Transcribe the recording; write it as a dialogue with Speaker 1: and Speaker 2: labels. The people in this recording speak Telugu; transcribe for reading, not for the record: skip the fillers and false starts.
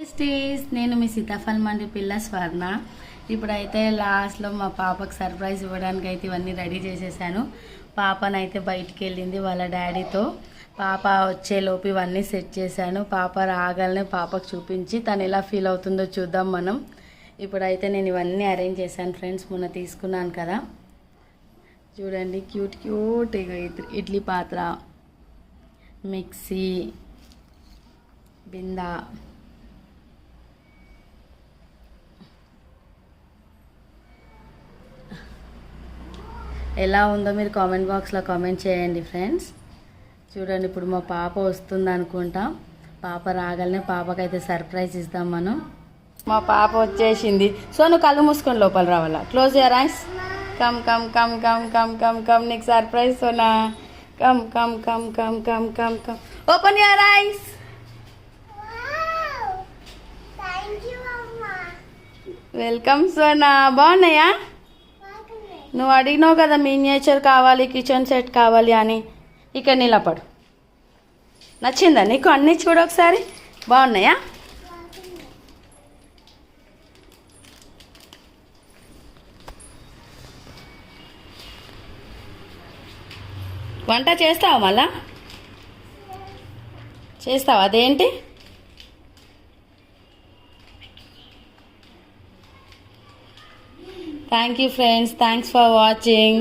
Speaker 1: స్టేజ్ నేను మీ సీతాఫల్ మండి పిల్ల స్వర్ణ. ఇప్పుడైతే లాస్ట్లో మా పాపకు సర్ప్రైజ్ ఇవ్వడానికి అయితే ఇవన్నీ రెడీ చేసేసాను. పాపనైతే బయటికి వెళ్ళింది వాళ్ళ డాడీతో. పాప వచ్చేలోపు ఇవన్నీ సెట్ చేశాను. పాప రాగానే పాపకు చూపించి తను ఎలా ఫీల్ అవుతుందో చూద్దాం మనం. ఇప్పుడైతే నేను ఇవన్నీ అరేంజ్ చేశాను ఫ్రెండ్స్, మొన్న తీసుకున్నాను కదా. చూడండి క్యూట్ క్యూట్ ఇడ్లీ పాత్ర, మిక్సీ, బిందా, ఎలా ఉందో మీరు కామెంట్ బాక్స్లో కామెంట్ చేయండి ఫ్రెండ్స్. చూడండి ఇప్పుడు మా పాప వస్తుంది అనుకుంటా. పాప రాగానే పాపకైతే సర్ప్రైజ్ ఇద్దాం మనం. మా పాప వచ్చేసింది. సో నువ్వు కళ్ళు మూసుకొని లోపల రావాలా. Close your eyes. Come come come come come come come నీకు surprise Sona. Come come come come come come come open your eyes. Welcome Sona. బాగున్నాయా? నువ్వు అడిగినావు కదా మినియేచర్ కావాలి, కిచెన్ సెట్ కావాలి అని. ఇక్కడ నిలబడు. నచ్చిందా నీకు? అన్నీ చూడు ఒకసారి. బాగున్నాయా? వంట చేస్తావా? మళ్ళా చేస్తావా? అదేంటి? Thank you friends, thanks for watching.